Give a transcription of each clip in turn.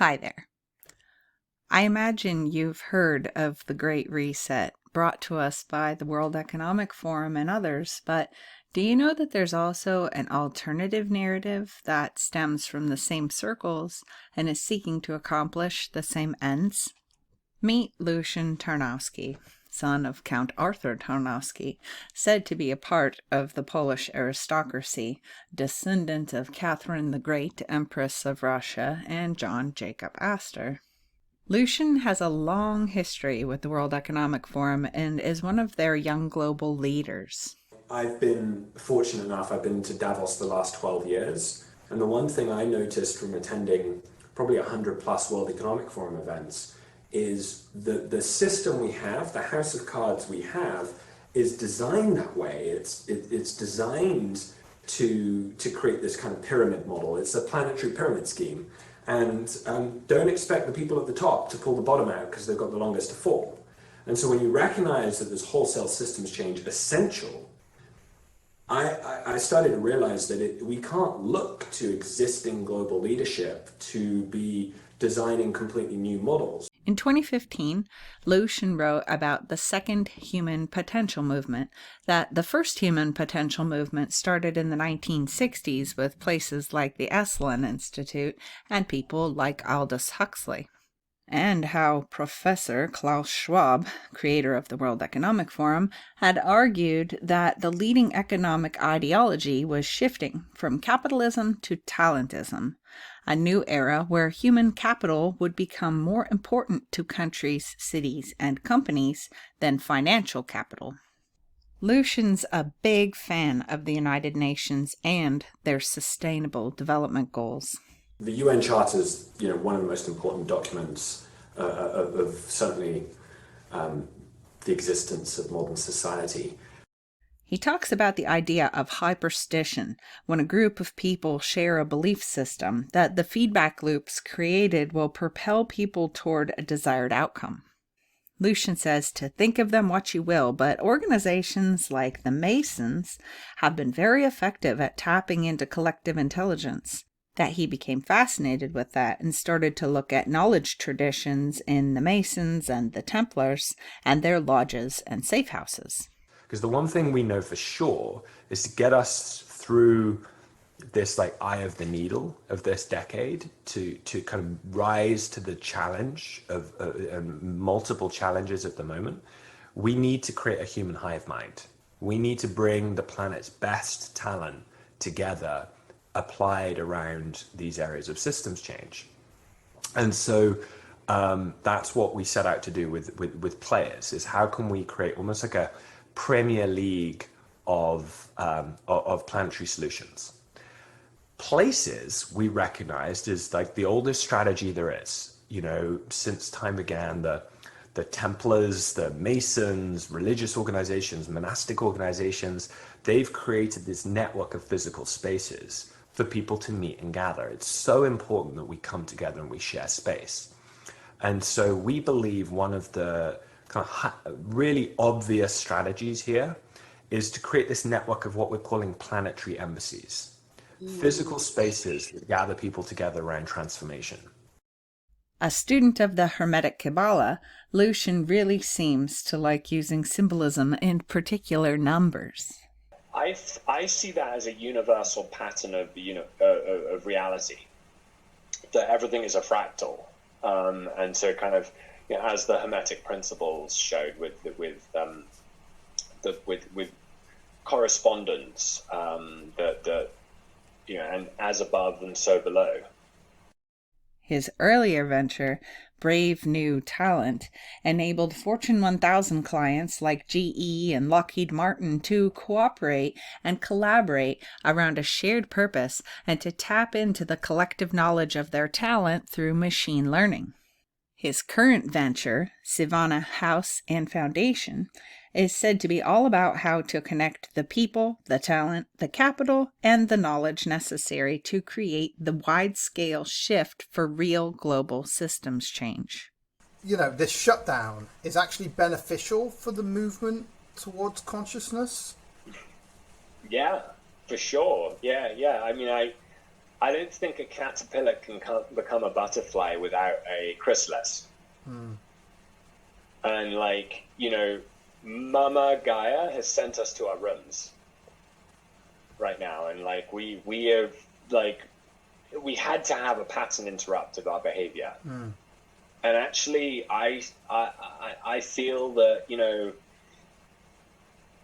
Hi there. I imagine you've heard of the Great Reset brought to us by the World Economic Forum and others, but do you know that there's also an alternative narrative that stems from the same circles and is seeking to accomplish the same ends? Meet Lucian Tarnowski, son of Count Arthur Tarnowski, said to be a part of the Polish aristocracy, descendant of Catherine the Great, Empress of Russia, and John Jacob Astor. Lucian has a long history with the World Economic Forum and is one of their young global leaders. I've been fortunate enough, I've been to Davos the last 12 years, and the one thing I noticed from attending probably 100 plus World Economic Forum events is the system we have, the house of cards we have, is designed that way. It's designed to create this kind of pyramid model. It's a planetary pyramid scheme. And don't expect the people at the top to pull the bottom out because they've got the longest to fall. And so when you recognize that this wholesale systems change essential, I started to realize that we can't look to existing global leadership to be designing completely new models. In 2015, Lucian wrote about the second human potential movement, that the first human potential movement started in the 1960s with places like the Esalen Institute and people like Aldous Huxley, and how Professor Klaus Schwab, creator of the World Economic Forum, had argued that the leading economic ideology was shifting from capitalism to talentism, a new era where human capital would become more important to countries, cities, and companies than financial capital. Lucian's a big fan of the United Nations and their Sustainable Development Goals. The UN Charter is, one of the most important documents of certainly the existence of modern society. He talks about the idea of hyperstition, when a group of people share a belief system, that the feedback loops created will propel people toward a desired outcome. Lucian says to think of them what you will, but organizations like the Masons have been very effective at tapping into collective intelligence. That he became fascinated with that and started to look at knowledge traditions in the Masons and the Templars and their lodges and safe houses. Because the one thing we know for sure is to get us through this eye of the needle of this decade to kind of rise to the challenge of multiple challenges at the moment, we need to create a human hive mind. We need to bring the planet's best talent together, applied around these areas of systems change. And so that's what we set out to do with players, is how can we create almost like a Premier League of planetary solutions. Places we recognized is like the oldest strategy there is. Since time began, the Templars, the Masons, religious organizations, monastic organizations, they've created this network of physical spaces for people to meet and gather. It's so important that we come together and we share space. And so we believe one of the kind of really obvious strategies here is to create this network of what we're calling planetary embassies, physical spaces that gather people together around transformation. A student of the Hermetic Kabbalah, Lucian really seems to like using symbolism in particular numbers. I see that as a universal pattern of reality, that everything is a fractal, and so kind of, as the Hermetic principles showed with correspondence, that and as above and so below. His earlier venture, Brave New Talent, enabled Fortune 1000 clients like GE and Lockheed Martin to cooperate and collaborate around a shared purpose and to tap into the collective knowledge of their talent through machine learning. His current venture, Sivana House and Foundation, is said to be all about how to connect the people, the talent, the capital, and the knowledge necessary to create the wide-scale shift for real global systems change. This shutdown is actually beneficial for the movement towards consciousness? Yeah, for sure. Yeah. I mean, I don't think a caterpillar can become a butterfly without a chrysalis. And like, Mama Gaia has sent us to our rooms right now, and like we have like we had to have a pattern interrupt of our behavior. And actually, I feel that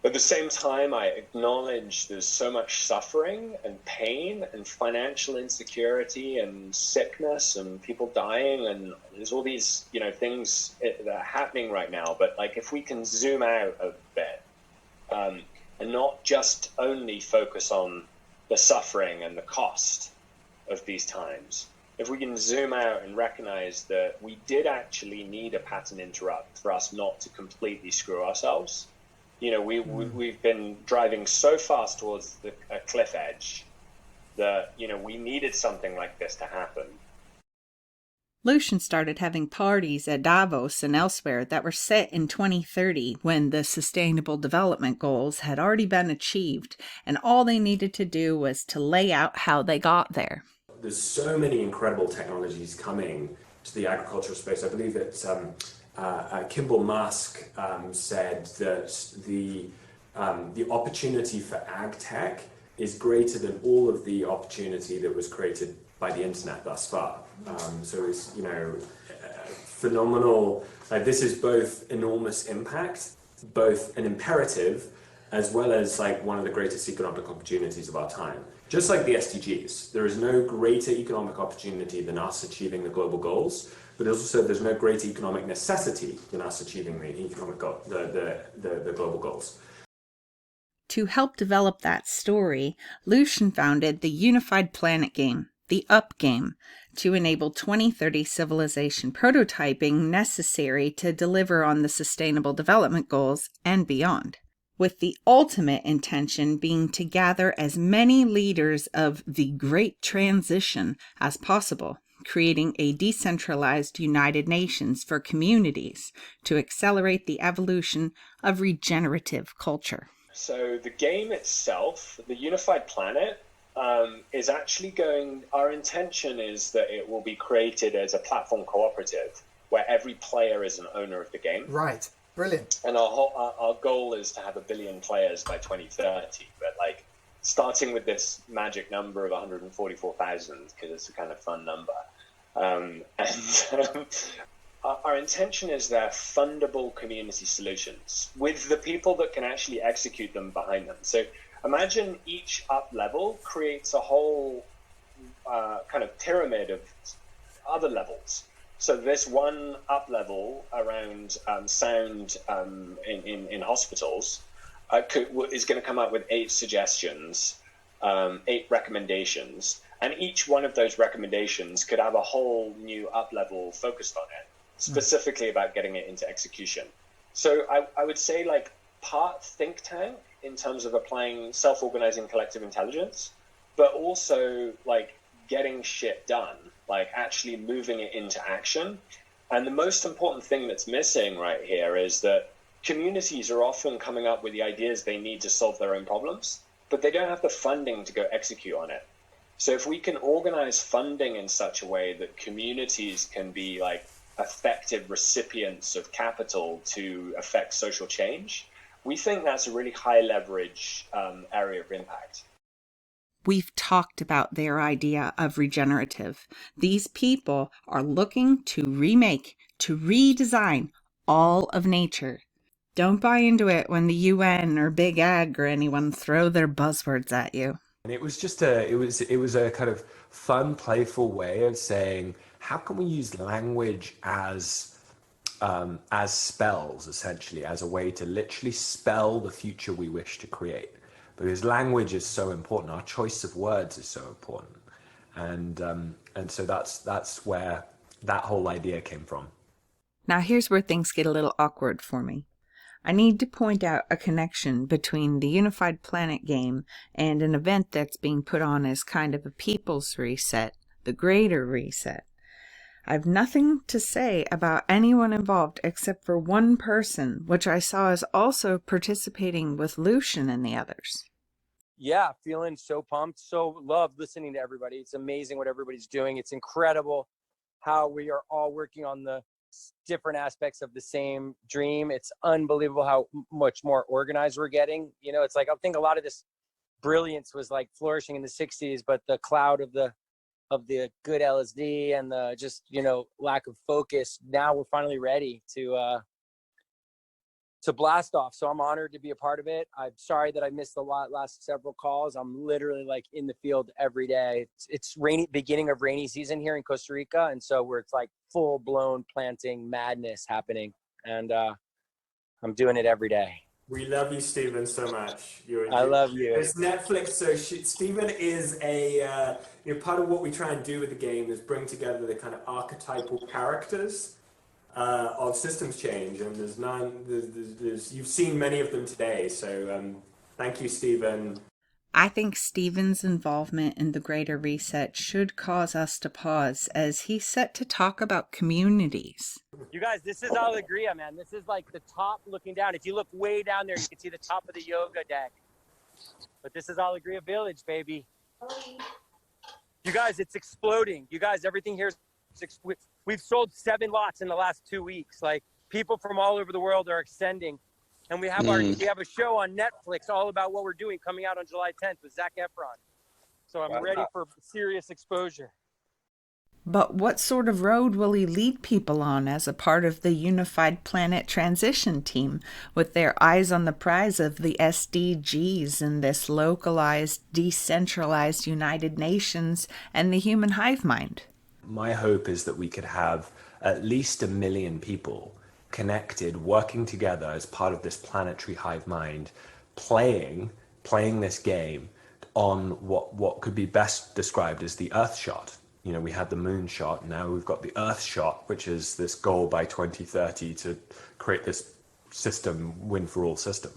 at the same time, I acknowledge there's so much suffering and pain and financial insecurity and sickness and people dying, and there's all these things that are happening right now. But like, if we can zoom out a bit and not just only focus on the suffering and the cost of these times, if we can zoom out and recognize that we did actually need a pattern interrupt for us not to completely screw ourselves. We've been driving so fast towards a cliff edge that, we needed something like this to happen. Lucian started having parties at Davos and elsewhere that were set in 2030 when the Sustainable Development Goals had already been achieved, and all they needed to do was to lay out how they got there. There's so many incredible technologies coming to the agricultural space. I believe that Kimball Musk said that the opportunity for ag tech is greater than all of the opportunity that was created by the internet thus far. So it's phenomenal. This is both enormous impact, both an imperative, as well as like one of the greatest economic opportunities of our time. Just like the SDGs, there is no greater economic opportunity than us achieving the global goals, but also there's no greater economic necessity than us achieving the the global goals. To help develop that story, Lucian founded the Unified Planet Game, the UP game, to enable 2030 civilization prototyping necessary to deliver on the Sustainable Development Goals and beyond, with the ultimate intention being to gather as many leaders of the Great Transition as possible, creating a decentralized United Nations for communities to accelerate the evolution of regenerative culture. So the game itself, the Unified Planet, is actually our intention is that it will be created as a platform cooperative where every player is an owner of the game. Right. Brilliant. And our goal is to have 1 billion players by 2030. But like starting with this magic number of 144,000, because it's a kind of fun number. Our intention is they're fundable community solutions with the people that can actually execute them behind them. So imagine each up level creates a whole kind of pyramid of other levels. So this one up level around sound in hospitals is going to come up with 8 suggestions, 8 recommendations, and each one of those recommendations could have a whole new up level focused on it, specifically about getting it into execution. So I would say like part think tank in terms of applying self-organizing collective intelligence, but also like getting shit done, like actually moving it into action. And the most important thing that's missing right here is that communities are often coming up with the ideas they need to solve their own problems, but they don't have the funding to go execute on it. So if we can organize funding in such a way that communities can be like effective recipients of capital to affect social change, we think that's a really high leverage area of impact. We've talked about their idea of regenerative. These people are looking to remake, to redesign all of nature. Don't buy into it when the UN or Big Ag or anyone throw their buzzwords at you. And it was just it was a kind of fun, playful way of saying, how can we use language as spells, essentially, as a way to literally spell the future we wish to create? Because language is so important. Our choice of words is so important, and so that's where that whole idea came from. Now here's where things get a little awkward for me. I need to point out a connection between the Unified Planet game and an event that's being put on as kind of a people's reset, the Greater Reset. I've nothing to say about anyone involved except for one person, which I saw as also participating with Lucian and the others. Yeah, feeling so pumped. So love listening to everybody. It's amazing what everybody's doing. It's incredible how we are all working on the different aspects of the same dream. It's unbelievable how much more organized we're getting. You know, it's like I think a lot of this brilliance was like flourishing in the 60s, but the cloud of the good LSD and the just, you know, lack of focus. Now we're finally ready to blast off. So I'm honored to be a part of it. I'm sorry that I missed the last several calls. I'm literally like in the field every day. It's rainy, beginning of rainy season here in Costa Rica. And so it's like full blown planting madness happening. And I'm doing it every day. We love you, Stephen, so much. I love you. It's Netflix. So Stephen is a part of what we try and do with the game is bring together the kind of archetypal characters of systems change, and there's none. There's you've seen many of them today. So thank you, Stephen. I think Stephen's involvement in the Greater Reset should cause us to pause as he's set to talk about communities. You guys, this is Alegria, man. This is like the top looking down. If you look way down there, you can see the top of the yoga deck. But this is Alegria Village, baby. You guys, it's exploding. You guys, everything here is we've sold 7 lots in the last 2 weeks. Like people from all over the world are extending. And we have we have a show on Netflix all about what we're doing coming out on July 10th with Zac Efron. So I'm ready for serious exposure. But what sort of road will he lead people on as a part of the Unified Planet Transition Team, with their eyes on the prize of the SDGs and this localized, decentralized United Nations and the human hive mind? My hope is that we could have at least 1 million people connected, working together as part of this planetary hive mind, playing this game on what could be best described as the Earth shot. You know, we had the moon shot, now we've got the Earth shot, which is this goal by 2030 to create this system, win for all system.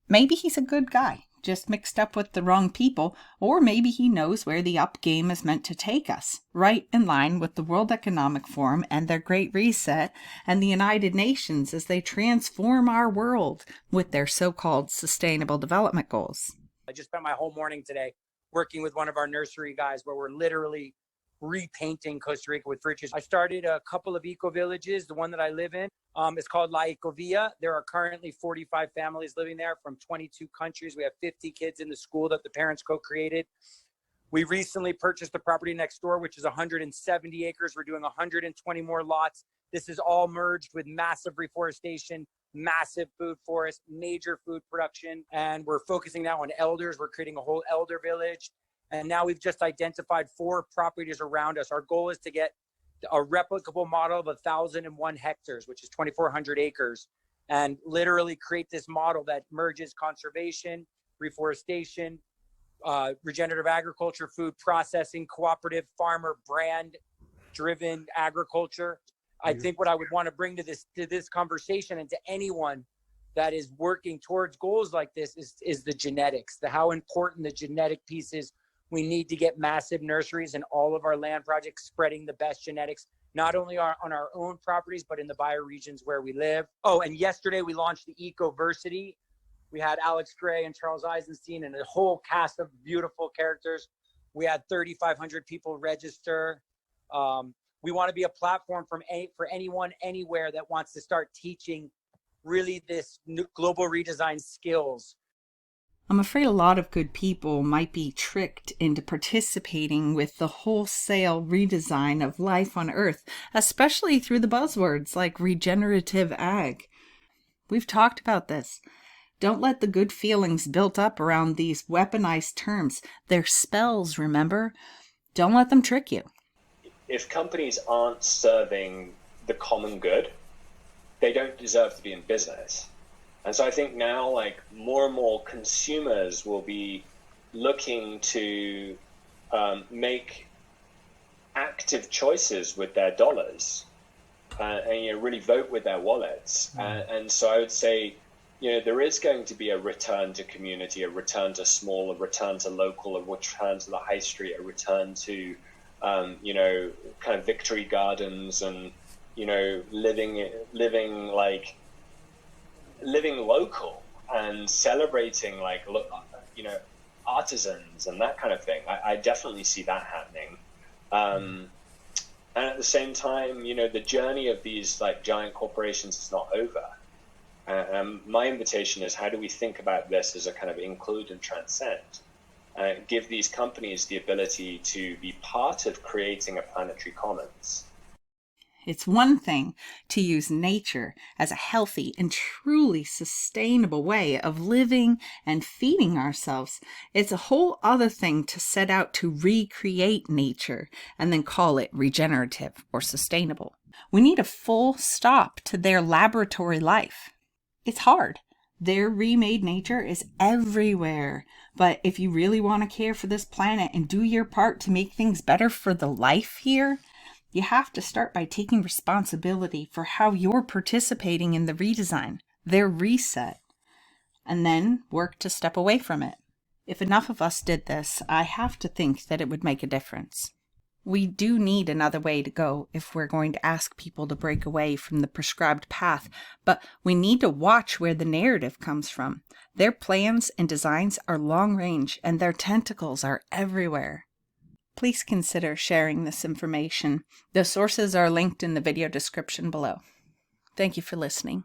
Maybe he's a good guy, just mixed up with the wrong people, or maybe he knows where the up game is meant to take us, right in line with the World Economic Forum and their Great Reset and the United Nations as they transform our world with their so-called Sustainable Development Goals. I just spent my whole morning today working with one of our nursery guys where we're literally repainting Costa Rica with bridges. I started a couple of eco villages. The one that I live in is called La Ecovilla. There are currently 45 families living there from 22 countries. We have 50 kids in the school that the parents co-created. We recently purchased the property next door, which is 170 acres. We're doing 120 more lots. This is all merged with massive reforestation, massive food forest, major food production. And we're focusing now on elders. We're creating a whole elder village. And now we've just identified 4 properties around us. Our goal is to get a replicable model of 1,001 hectares, which is 2,400 acres, and literally create this model that merges conservation, reforestation, regenerative agriculture, food processing, cooperative farmer, brand-driven agriculture. I think what I would want to bring to this conversation and to anyone that is working towards goals like this is the genetics, how important the genetic piece is. We need to get massive nurseries in all of our land projects, spreading the best genetics, not only on our own properties, but in the bioregions where we live. Oh, and yesterday we launched the Ecoversity. We had Alex Gray and Charles Eisenstein and a whole cast of beautiful characters. We had 3,500 people register. We want to be a platform for anyone, anywhere that wants to start teaching really this global redesign skills. I'm afraid a lot of good people might be tricked into participating with the wholesale redesign of life on Earth, especially through the buzzwords like regenerative ag. We've talked about this. Don't let the good feelings built up around these weaponized terms. They're spells, remember? Don't let them trick you. If companies aren't serving the common good, they don't deserve to be in business. And so I think now, like, more and more consumers will be looking to make active choices with their dollars and really vote with their wallets. And so I would say, there is going to be a return to community, a return to small, a return to local, a return to the high street, a return to, kind of victory gardens and, living local and celebrating, like, look, artisans and that kind of thing. I definitely see that happening. And at the same time, the journey of these like giant corporations is not over. My invitation is, how do we think about this as a kind of include and transcend? Give these companies the ability to be part of creating a planetary commons. It's one thing to use nature as a healthy and truly sustainable way of living and feeding ourselves. It's a whole other thing to set out to recreate nature and then call it regenerative or sustainable. We need a full stop to their laboratory life. It's hard. Their remade nature is everywhere. But if you really want to care for this planet and do your part to make things better for the life here, you have to start by taking responsibility for how you're participating in the redesign, their reset, and then work to step away from it. If enough of us did this, I have to think that it would make a difference. We do need another way to go if we're going to ask people to break away from the prescribed path, but we need to watch where the narrative comes from. Their plans and designs are long range, and their tentacles are everywhere. Please consider sharing this information. The sources are linked in the video description below. Thank you for listening.